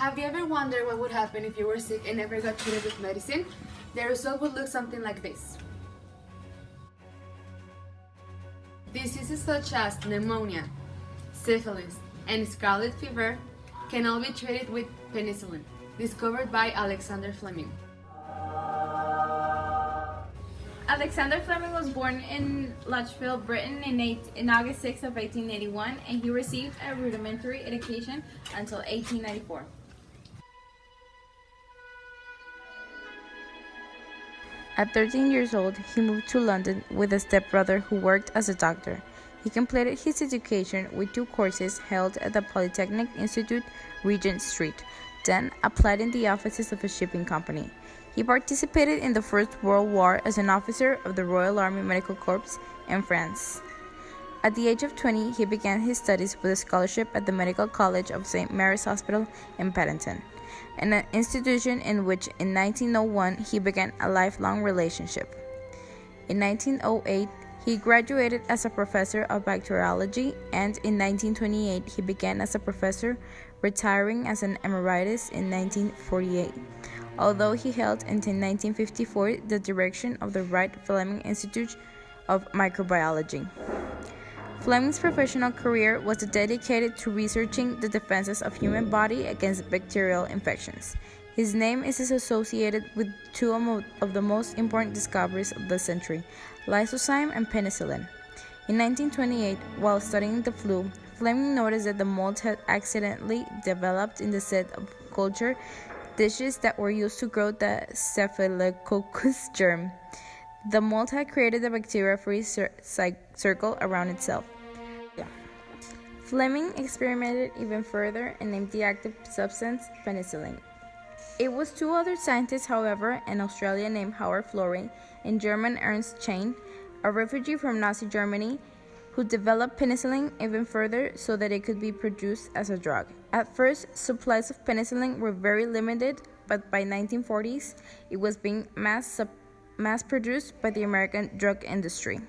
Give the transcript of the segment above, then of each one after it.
Have you ever wondered what would happen if you were sick and never got treated with medicine? The result would look something like this. Diseases such as pneumonia, syphilis, and scarlet fever can all be treated with penicillin, discovered by Alexander Fleming. Alexander Fleming was born in Lichfield, Britain in August 6 of 1881, and he received a rudimentary education until 1894. At 13 years old, he moved to London with a stepbrother who worked as a doctor. He completed his education with 2 courses held at the Polytechnic Institute, Regent Street, then applied in the offices of a shipping company. He participated in the First World War as an officer of the Royal Army Medical Corps in France. At the age of 20, he began his studies with a scholarship at the Medical College of St. Mary's Hospital in Paddington, an institution in which in 1901 he began a lifelong relationship. In 1908, he graduated as a professor of bacteriology, and in 1928 he began as a professor, retiring as an emeritus in 1948. Although he held until 1954 the direction of the Wright Fleming Institute of Microbiology. Fleming's professional career was dedicated to researching the defenses of human body against bacterial infections. His name is associated with 2 of the most important discoveries of the century, lysozyme and penicillin. In 1928, while studying the flu, Fleming noticed that the mold had accidentally developed in the set of culture dishes that were used to grow the Staphylococcus germ. The mold had created a bacteria-free circle around itself. Fleming experimented even further and named the active substance penicillin. It was 2 other scientists, however, an Australian named Howard Florey and German Ernst Chain, a refugee from Nazi Germany, who developed penicillin even further so that it could be produced as a drug. At first, supplies of penicillin were very limited, but by 1940s, it was being mass-produced by the American drug industry.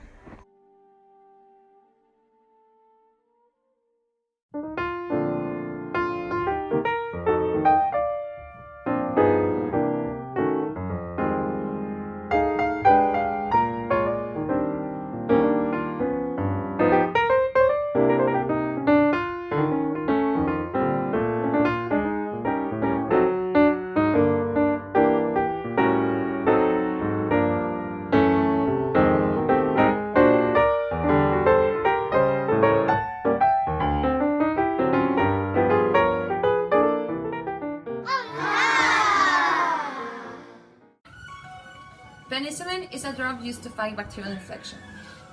Penicillin is a drug used to fight bacterial infection.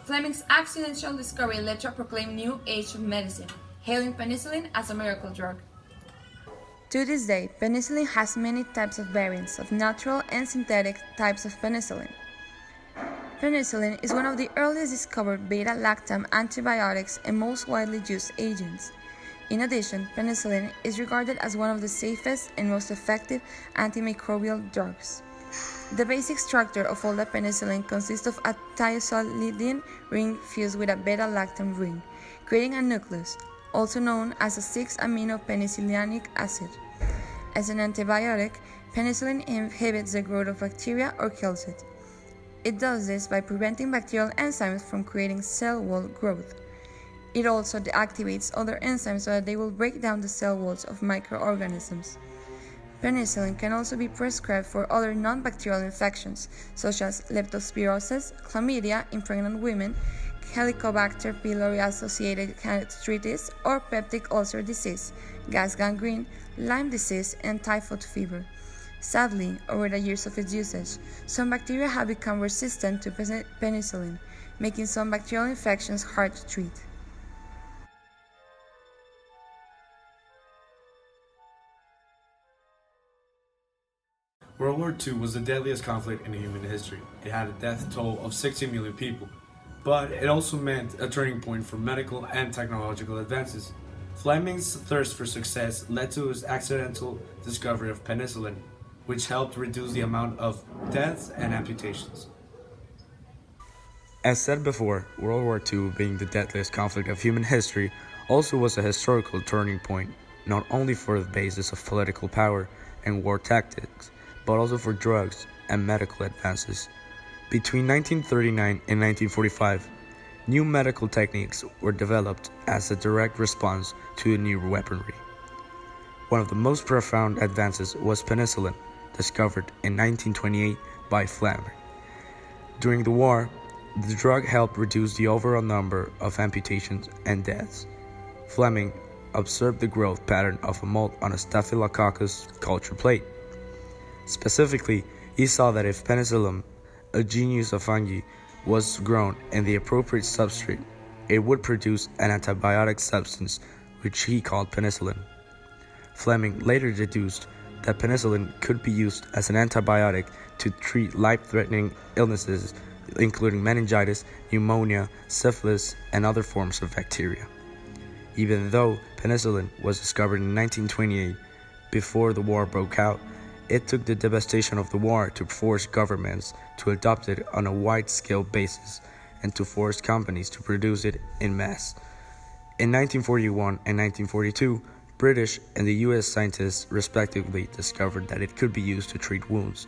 Fleming's accidental discovery led to a proclaimed new age of medicine, hailing penicillin as a miracle drug. To this day, penicillin has many types of variants of natural and synthetic types of penicillin. Penicillin is one of the earliest discovered beta-lactam antibiotics and most widely used agents. In addition, penicillin is regarded as one of the safest and most effective antimicrobial drugs. The basic structure of all the penicillin consists of a thiazolidine ring fused with a beta-lactam ring, creating a nucleus, also known as a 6-amino-penicillinic acid. As an antibiotic, penicillin inhibits the growth of bacteria or kills it. It does this by preventing bacterial enzymes from creating cell wall growth. It also deactivates other enzymes so that they will break down the cell walls of microorganisms. Penicillin can also be prescribed for other non-bacterial infections, such as leptospirosis, chlamydia in pregnant women, Helicobacter pylori-associated gastritis, or peptic ulcer disease, gas gangrene, Lyme disease, and typhoid fever. Sadly, over the years of its usage, some bacteria have become resistant to penicillin, making some bacterial infections hard to treat. World War II was the deadliest conflict in human history. It had a death toll of 60 million people, but it also meant a turning point for medical and technological advances. Fleming's thirst for success led to his accidental discovery of penicillin, which helped reduce the amount of deaths and amputations. As said before, World War II, being the deadliest conflict of human history, also was a historical turning point. not only for the basis of political power and war tactics, but also for drugs and medical advances. Between 1939 and 1945, new medical techniques were developed as a direct response to the new weaponry. One of the most profound advances was penicillin, discovered in 1928 by Fleming. During the war, the drug helped reduce the overall number of amputations and deaths. Fleming observed the growth pattern of a mold on a Staphylococcus culture plate. Specifically, he saw that if penicillium, a genus of fungi, was grown in the appropriate substrate, it would produce an antibiotic substance which he called penicillin. Fleming later deduced that penicillin could be used as an antibiotic to treat life-threatening illnesses including meningitis, pneumonia, syphilis, and other forms of bacteria. Even though penicillin was discovered in 1928, before the war broke out, it took the devastation of the war to force governments to adopt it on a wide-scale basis and to force companies to produce it en masse. In 1941 and 1942, British and the US scientists respectively discovered that it could be used to treat wounds.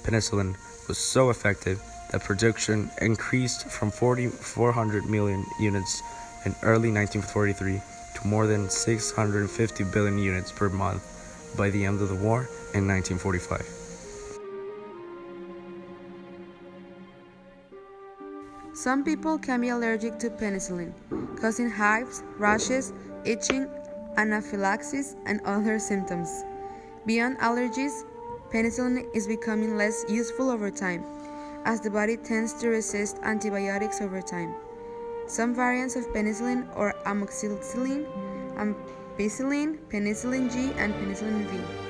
Penicillin was so effective that production increased from 400 million units in early 1943 to more than 650 billion units per month by the end of the war in 1945. Some people can be allergic to penicillin, causing hives, rashes, itching, anaphylaxis, and other symptoms. Beyond allergies, penicillin is becoming less useful over time, as the body tends to resist antibiotics over time. Some variants of penicillin are amoxicillin, ampicillin, penicillin G, and penicillin V.